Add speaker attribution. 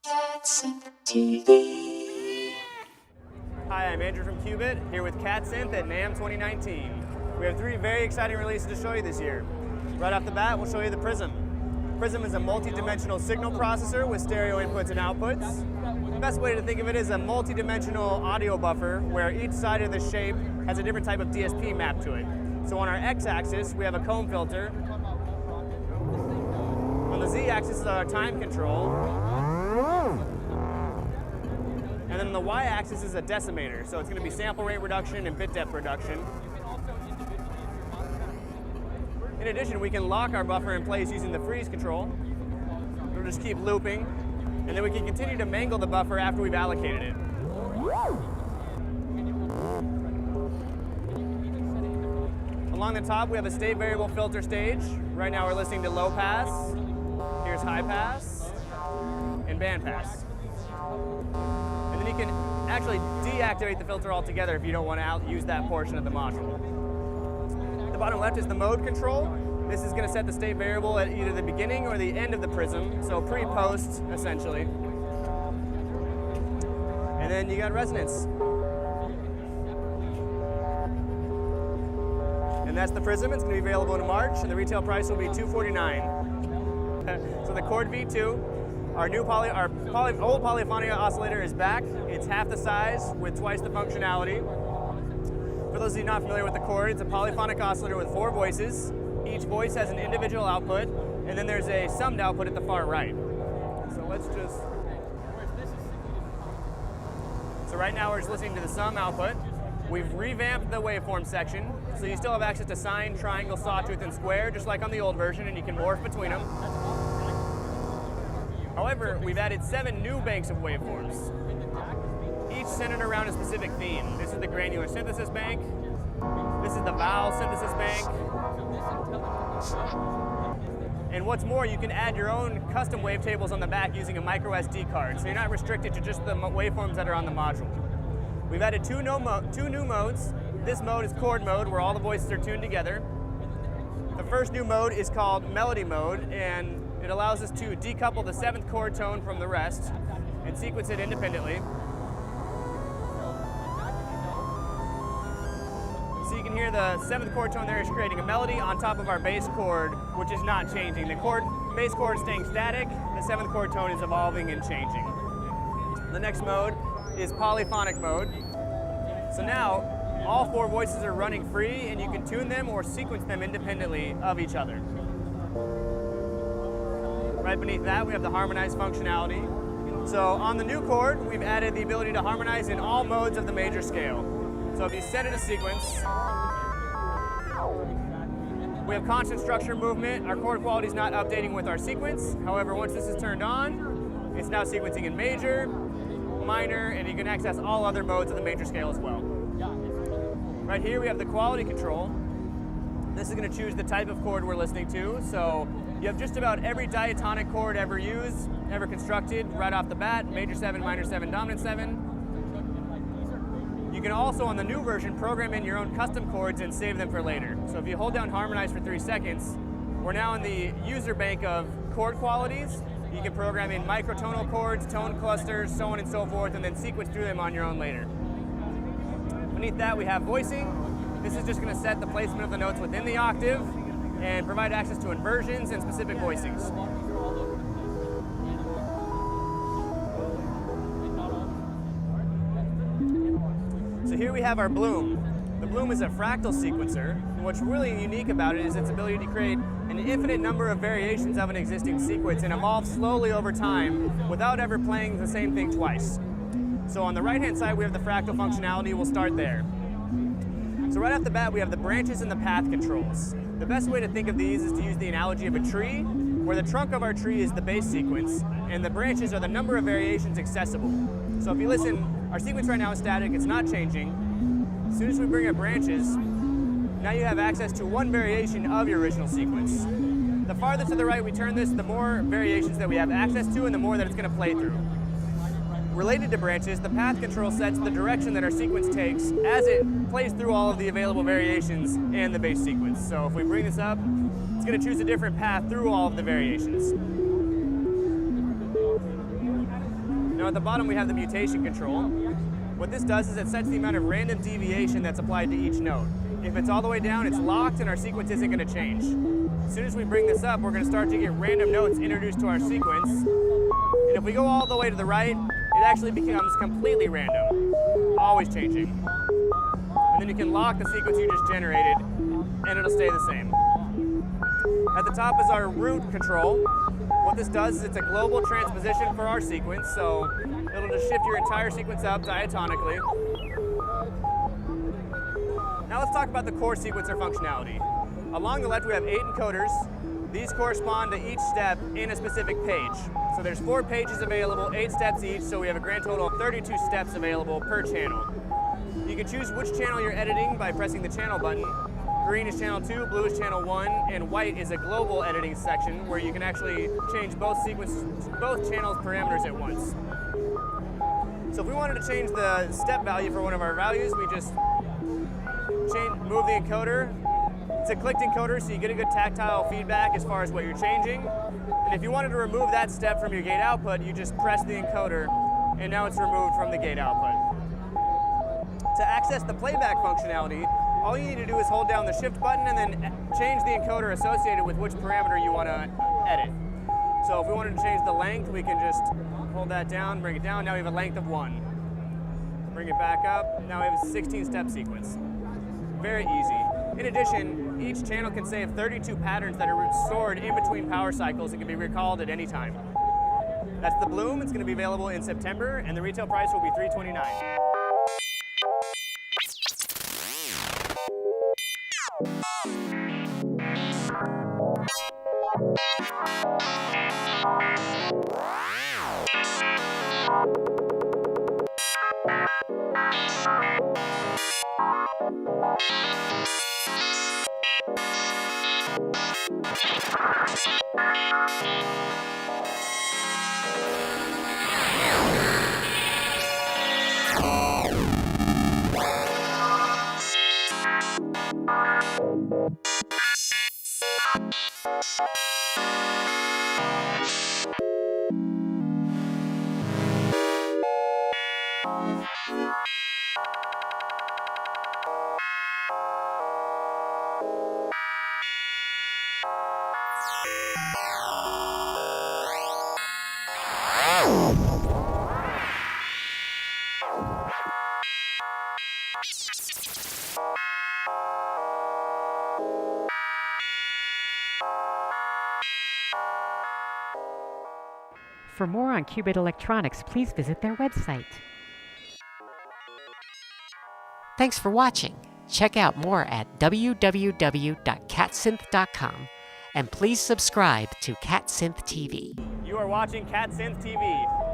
Speaker 1: CatSynth TV.
Speaker 2: Hi, I'm Andrew from Qu-Bit, here with CatSynth at NAMM 2019. We have 3 very exciting releases to show you this year. Right off the bat, we'll show you the Prism. Prism is a multi-dimensional signal processor with stereo inputs and outputs. The best way to think of it is a multi-dimensional audio buffer where each side of the shape has a different type of DSP mapped to it. So on our x-axis, we have a comb filter. On the z-axis is our time control. And then on the y-axis is a decimator, so it's going to be sample rate reduction and bit depth reduction. In addition, we can lock our buffer in place using the freeze control. It'll just keep looping, and then we can continue to mangle the buffer after we've allocated it. Along the top, we have a state variable filter stage. Right now we're listening to low pass. Here's high pass and band pass. And then you can actually deactivate the filter altogether if you don't want to use that portion of the module. The bottom left is the mode control. This is going to set the state variable at either the beginning or the end of the prism, so pre-post essentially. And then you got resonance. And that's the Prism. It's going to be available in March, and the retail price will be $249. So the Chord V2, our old Polyphonic oscillator is back. It's half the size with twice the functionality. For those of you not familiar with the Chord, it's a polyphonic oscillator with 4 voices. Each voice has an individual output, and then there's a summed output at the far right. So let's just... So right now we're just listening to the sum output. We've revamped the waveform section, so you still have access to sine, triangle, sawtooth, and square, just like on the old version, and you can morph between them. However, we've added 7 new banks of waveforms, each centered around a specific theme. This is the granular synthesis bank. This is the vowel synthesis bank. And what's more, you can add your own custom wavetables on the back using a micro SD card, so you're not restricted to just the waveforms that are on the module. We've added 2 new modes. This mode is chord mode, where all the voices are tuned together. The first new mode is called melody mode, and it allows us to decouple the 7th chord tone from the rest and sequence it independently. So you can hear the 7th chord tone there is creating a melody on top of our bass chord, which is not changing. The bass chord is staying static, the 7th chord tone is evolving and changing. The next mode is polyphonic mode. So now, all 4 voices are running free, and you can tune them or sequence them independently of each other. Right beneath that, we have the harmonize functionality. So on the new chord, we've added the ability to harmonize in all modes of the major scale. So if you set it a sequence, we have constant structure movement. Our chord quality is not updating with our sequence. However, once this is turned on, it's now sequencing in major, minor, and you can access all other modes of the major scale as well. Right here we have the quality control. This is going to choose the type of chord we're listening to. So you have just about every diatonic chord ever used, ever constructed, right off the bat: major 7, minor 7, dominant 7. You can also, on the new version, program in your own custom chords and save them for later. So if you hold down harmonize for 3 seconds, we're now in the user bank of chord qualities. You can program in microtonal chords, tone clusters, so on and so forth, and then sequence through them on your own later. Beneath that, we have voicing. This is just going to set the placement of the notes within the octave and provide access to inversions and specific voicings. So here we have our Bloom. The Bloom is a fractal sequencer, and what's really unique about it is its ability to create an infinite number of variations of an existing sequence and evolve slowly over time without ever playing the same thing twice. So on the right-hand side, we have the fractal functionality. We'll start there. So right off the bat, we have the branches and the path controls. The best way to think of these is to use the analogy of a tree, where the trunk of our tree is the base sequence, and the branches are the number of variations accessible. So if you listen, our sequence right now is static, it's not changing. As soon as we bring up branches, now you have access to 1 variation of your original sequence. The farther to the right we turn this, the more variations that we have access to and the more that it's going to play through. Related to branches, the path control sets the direction that our sequence takes as it plays through all of the available variations and the base sequence. So if we bring this up, it's going to choose a different path through all of the variations. Now at the bottom we have the mutation control. What this does is it sets the amount of random deviation that's applied to each note. If it's all the way down, it's locked and our sequence isn't going to change. As soon as we bring this up, we're going to start to get random notes introduced to our sequence. And if we go all the way to the right, it actually becomes completely random, always changing. And then you can lock the sequence you just generated, and it'll stay the same. At the top is our root control. What this does is it's a global transposition for our sequence, so it'll just shift your entire sequence up diatonically. Now let's talk about the core sequencer functionality. Along the left we have 8 encoders. These correspond to each step in a specific page. So there's 4 pages available, 8 steps each, so we have a grand total of 32 steps available per channel. You can choose which channel you're editing by pressing the channel button. Green is channel 2, blue is channel 1, and white is a global editing section where you can actually change both channels parameters at once. So if we wanted to change the step value for one of our values, we just move the encoder. It's a clicked encoder, so you get a good tactile feedback as far as what you're changing. And if you wanted to remove that step from your gate output, you just press the encoder, and now it's removed from the gate output. To access the playback functionality, all you need to do is hold down the shift button and then change the encoder associated with which parameter you want to edit. So if we wanted to change the length, we can just hold that down, bring it down. Now we have a length of 1. Bring it back up. Now we have a 16-step sequence. Very easy. In addition, each channel can save 32 patterns that are stored in between power cycles and can be recalled at any time. That's the Bloom. It's going to be available in September, and the retail price will be $329.
Speaker 3: For more on Qu-Bit Electronics, please visit their website. Thanks for watching. Check out more at www.catsynth.com and please subscribe to CatSynth TV.
Speaker 2: You are watching CatSynth TV.